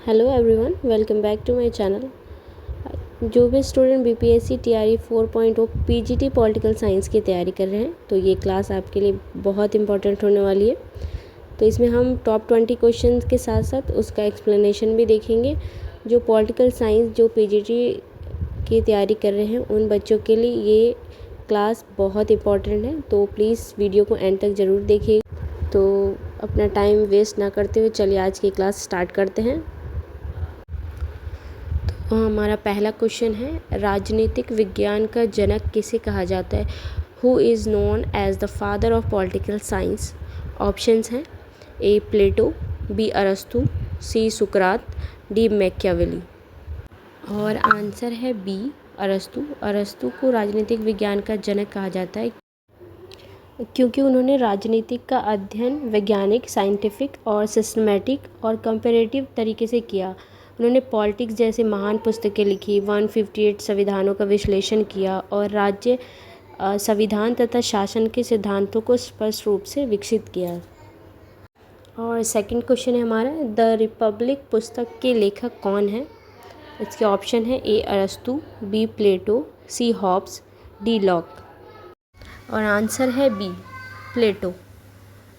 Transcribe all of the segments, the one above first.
Hello everyone, welcome back to my channel. जो भी student BPSC TRE 4.0 PGT political science की तैयारी कर रहे हैं तो ये क्लास आपके लिए बहुत इंपॉर्टेंट होने वाली है। तो इसमें हम टॉप 20 क्वेश्चन के साथ साथ उसका एक्सप्लेनेशन भी देखेंगे। जो पॉलिटिकल साइंस जो पीजीटी की तैयारी कर रहे हैं उन बच्चों के लिए ये क्लास बहुत इंपॉर्टेंट है, तो प्लीज़ वीडियो को एंड तक ज़रूर देखिए। तो अपना टाइम वेस्ट ना करते हुए चलिए आज की क्लास स्टार्ट करते हैं। हमारा पहला क्वेश्चन है, राजनीतिक विज्ञान का जनक किसे कहा जाता है? Who is known as the father of political science? Options हैं ए प्लेटो, बी अरस्तु, सी सुकरात, डी मैकियावेली। और आंसर है बी अरस्तु। अरस्तु को राजनीतिक विज्ञान का जनक कहा जाता है क्योंकि उन्होंने राजनीतिक का अध्ययन वैज्ञानिक, साइंटिफिक और सिस्टमेटिक और कंपेरेटिव तरीके से किया। उन्होंने पॉलिटिक्स जैसे महान पुस्तकें लिखी, 158 संविधानों का विश्लेषण किया और राज्य संविधान तथा शासन के सिद्धांतों को स्पष्ट रूप से विकसित किया। और सेकंड क्वेश्चन है हमारा, द रिपब्लिक पुस्तक के लेखक कौन है? इसके ऑप्शन है ए अरस्तु, बी प्लेटो, सी हॉब्स, डी लॉक। और आंसर है बी प्लेटो।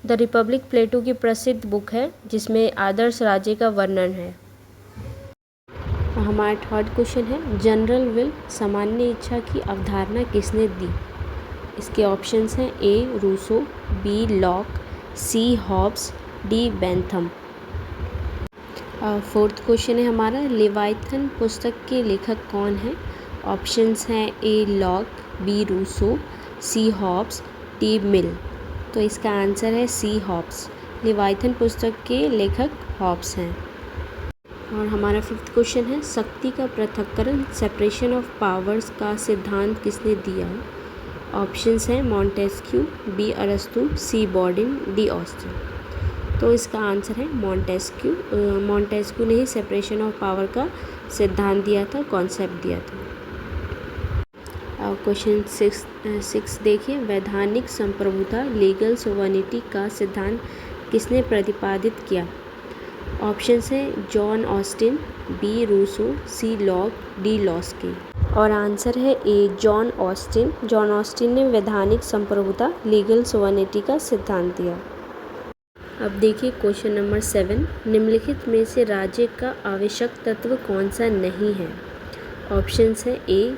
द रिपब्लिक प्लेटो की प्रसिद्ध बुक है जिसमें आदर्श राज्य का वर्णन है। हमारा थर्ड क्वेश्चन है, जनरल विल सामान्य इच्छा की अवधारणा किसने दी? इसके ऑप्शंस हैं A Rousseau, B Locke, C Hobbes, D Bentham. Fourth question है हमारा, लेवाइथन पुस्तक के लेखक कौन है? ऑप्शंस हैं ए लॉक, बी रूसो, सी हॉब्स, डी मिल। तो इसका आंसर है सी हॉब्स। लेवाइथन पुस्तक के लेखक हॉब्स हैं। और हमारा फिफ्थ क्वेश्चन है, शक्ति का पृथक्करण सेपरेशन ऑफ पावर्स का सिद्धांत किसने दिया? ऑप्शंस हैं मॉन्टेस्क्यू, बी अरस्तु, सी बॉर्डिन, डी ऑस्टिन। तो इसका आंसर है मॉन्टेस्क्यू। मॉन्टेस्क्यू ने ही सेपरेशन ऑफ पावर का सिद्धांत दिया था, कॉन्सेप्ट दिया था। क्वेश्चन सिक्स देखिए, वैधानिक संप्रभुता लीगल सोवर्निटी का सिद्धांत किसने प्रतिपादित किया? ऑप्शंस हैं जॉन ऑस्टिन, बी रूसो, सी लॉक, डी लॉस्की। और आंसर है ए जॉन ऑस्टिन। जॉन ऑस्टिन ने वैधानिक संप्रभुता लीगल सोवर्निटी का सिद्धांत दिया। अब देखिए क्वेश्चन नंबर 7, निम्नलिखित में से राज्य का आवश्यक तत्व कौन सा नहीं है? ऑप्शंस हैं ए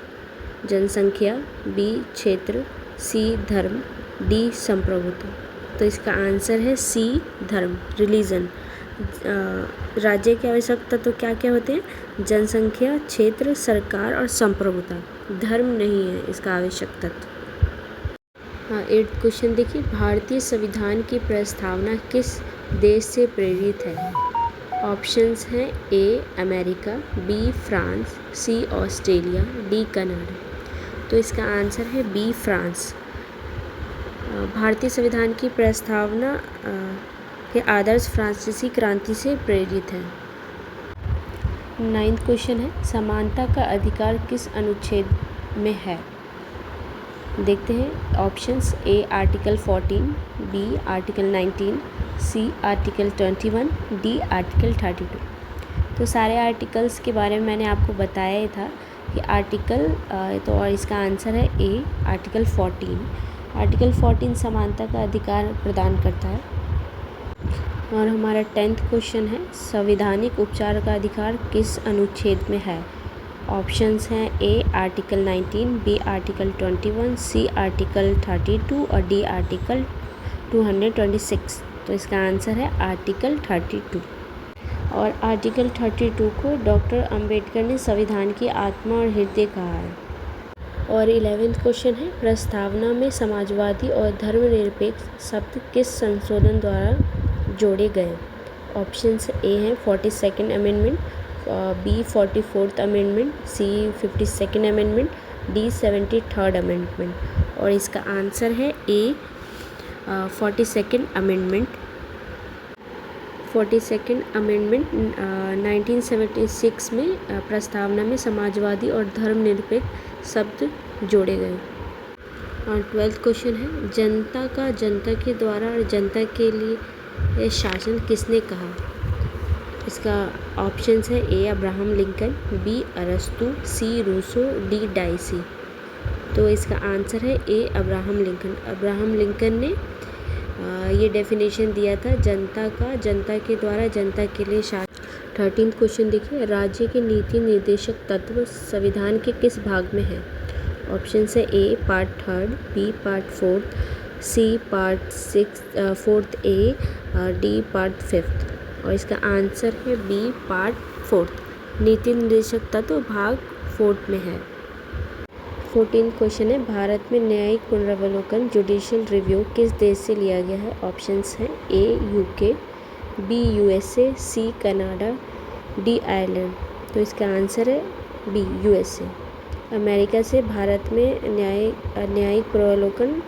जनसंख्या, बी क्षेत्र, सी धर्म, डी संप्रभुता। तो इसका आंसर है सी धर्म, रिलीजन। राज्य के आवश्यक तत्व क्या क्या होते हैं? जनसंख्या, क्षेत्र, सरकार और संप्रभुता। धर्म नहीं है इसका आवश्यक तत्व। हाँ, 8th क्वेश्चन देखिए, भारतीय संविधान की प्रस्तावना किस देश से प्रेरित है? ऑप्शंस हैं A America, B France, C Australia, D Canada. तो इसका आंसर है बी फ्रांस। भारतीय संविधान की प्रस्तावना के आदर्श फ्रांसीसी क्रांति से प्रेरित है। 9th क्वेश्चन है, समानता का अधिकार किस अनुच्छेद में है? देखते हैं options, A article 14, B article 19, C article 21, D article 32। तो सारे आर्टिकल्स के बारे में मैंने आपको बताया ही था कि आर्टिकल तो और इसका आंसर है ए आर्टिकल 14। आर्टिकल 14 समानता का अधिकार प्रदान करता है। और हमारा 10th क्वेश्चन है, संवैधानिक उपचार का अधिकार किस अनुच्छेद में है? ऑप्शंस हैं A article 19, B article 21, C article 32 और डी आर्टिकल 226। तो इसका आंसर है आर्टिकल 32। और आर्टिकल 32 को डॉक्टर अंबेडकर ने संविधान की आत्मा और हृदय कहा है। और 11th क्वेश्चन है, प्रस्तावना में समाजवादी और धर्मनिरपेक्ष शब्द किस संशोधन द्वारा जोड़े गए? ऑप्शंस ए हैं 42nd amendment, B 44th amendment, C 52nd amendment, D 73rd amendment. और इसका आंसर है ए 42nd अमेंडमेंट। 42nd अमेंडमेंट 1976 में प्रस्तावना में समाजवादी और धर्मनिरपेक्ष शब्द जोड़े गए। और 12th क्वेश्चन है, जनता का जनता के द्वारा और जनता के लिए शासन किसने कहा? इसका ऑप्शंस है ए अब्राहम लिंकन, बी अरस्तु, सी रूसो, डी डाइसी। तो इसका आंसर है ए अब्राहम लिंकन। अब्राहम लिंकन ने ये डेफिनेशन दिया था जनता के द्वारा जनता के लिए शासन। 13th क्वेश्चन देखिए, राज्य के नीति निर्देशक तत्व संविधान के किस भाग में है? ऑप्शन है A part 3, B part 4, C part 4 A, D part 5। और इसका आंसर है बी पार्ट 4। नीति निर्देशक तत्व भाग 4 में है। 14th क्वेश्चन है, भारत में न्यायिक पुनरावलोकन जुडिशियल रिव्यू किस देश से लिया गया है? ऑप्शंस हैं A UK, B USA, C Canada, D Ireland. तो इसका आंसर है बी यूएसए। अमेरिका से भारत में न्यायिक पुनरावलोकन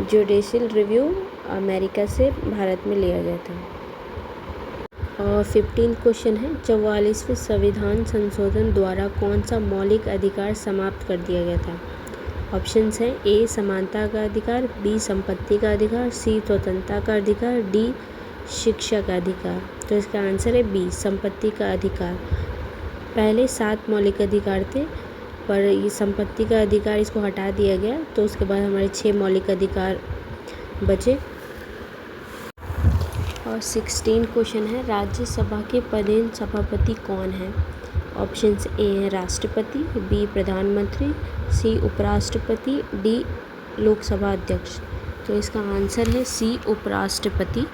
जुडिशियल रिव्यू अमेरिका से भारत में लिया गया था। और 15th क्वेश्चन है, 44वें संविधान संशोधन द्वारा कौन सा मौलिक अधिकार समाप्त कर दिया गया था? ऑप्शंस हैं ए समानता का अधिकार, बी संपत्ति का अधिकार, सी स्वतंत्रता का अधिकार, डी शिक्षा का अधिकार। तो इसका आंसर है बी संपत्ति का अधिकार। पहले 7 मौलिक अधिकार थे, पर ये संपत्ति का अधिकार इसको हटा दिया गया, तो उसके बाद हमारे 6 मौलिक अधिकार बचे। और 16 क्वेश्चन है, राज्यसभा के पदेन सभापति कौन है? ऑप्शंस ए है राष्ट्रपति, बी प्रधानमंत्री, सी उपराष्ट्रपति, डी लोकसभा अध्यक्ष। तो इसका आंसर है सी उपराष्ट्रपति।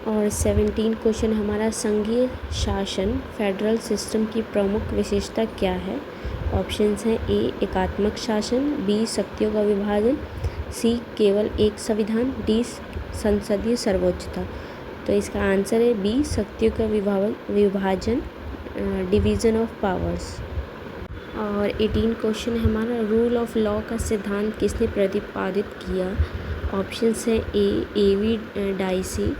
और 17 क्वेश्चन हमारा, संघीय शासन फेडरल सिस्टम की प्रमुख विशेषता क्या है? ऑप्शंस हैं ए एकात्मक शासन, बी शक्तियों का विभाजन, सी केवल एक संविधान, डी संसदीय सर्वोच्चता। तो इसका आंसर है बी शक्तियों का विभाजन, डिवीज़न ऑफ पावर्स। और 18 क्वेश्चन है हमारा, रूल ऑफ लॉ का सिद्धांत किसने प्रतिपादित किया? ऑप्शंस हैं A V Dicey,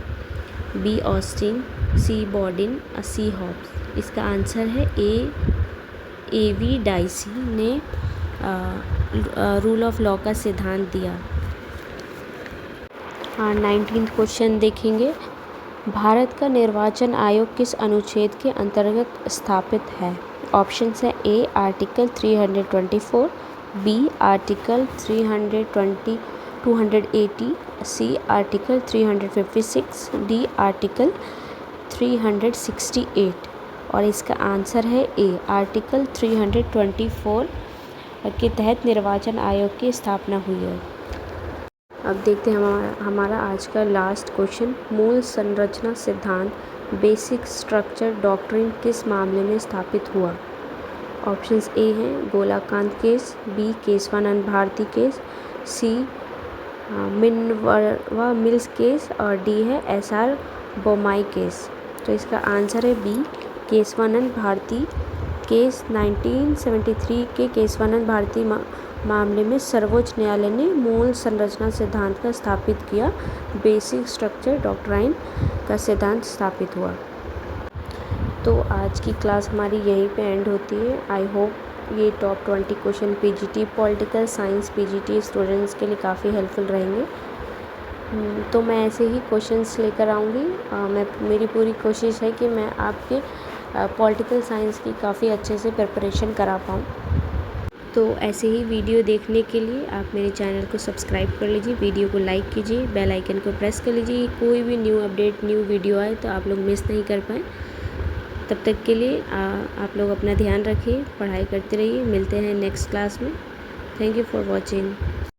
B Austin, C Bodin, C Hobbes. इसका आंसर है ए वी डाइसी ने रूल ऑफ लॉ का सिद्धांत दिया। 19th क्वेश्चन देखेंगे, भारत का निर्वाचन आयोग किस अनुच्छेद के अंतर्गत स्थापित है? ऑप्शंस है A article 324, B article 280, C article 356, D article 368। और इसका आंसर है ए आर्टिकल 324 के तहत निर्वाचन आयोग की स्थापना हुई है। अब देखते हैं हमारा आज का लास्ट क्वेश्चन, मूल संरचना सिद्धांत बेसिक स्ट्रक्चर डॉक्ट्रिन किस मामले में स्थापित हुआ? ऑप्शंस ए हैं Golaknath case, B Kesavananda Bharati case, C Minerva Mills case, और डी है SR बोमाई केस। तो इसका आंसर है बी केशवानंद भारती केस। 1973 के केशवानंद भारती मामले में सर्वोच्च न्यायालय ने मूल संरचना सिद्धांत का स्थापित किया, बेसिक स्ट्रक्चर डॉक्ट्राइन का सिद्धांत स्थापित हुआ। तो आज की क्लास हमारी यहीं पे एंड होती है। आई होप ये top 20 question PGT political science PGT students के लिए काफ़ी हेल्पफुल रहेंगे। तो मैं ऐसे ही क्वेश्चंस लेकर आऊँगी। मेरी पूरी कोशिश है कि मैं आपके पॉलिटिकल साइंस की काफ़ी अच्छे से प्रिपरेशन करा पाऊँ। तो ऐसे ही वीडियो देखने के लिए आप मेरे चैनल को सब्सक्राइब कर लीजिए, वीडियो को लाइक कीजिए, बेल आइकन को प्रेस कर लीजिए, कोई भी न्यू अपडेट न्यू वीडियो आए तो आप लोग मिस नहीं कर पाएँ। तब तक के लिए आप लोग अपना ध्यान रखिए, पढ़ाई करते रहिए। मिलते हैं नेक्स्ट क्लास में। Thank you for watching.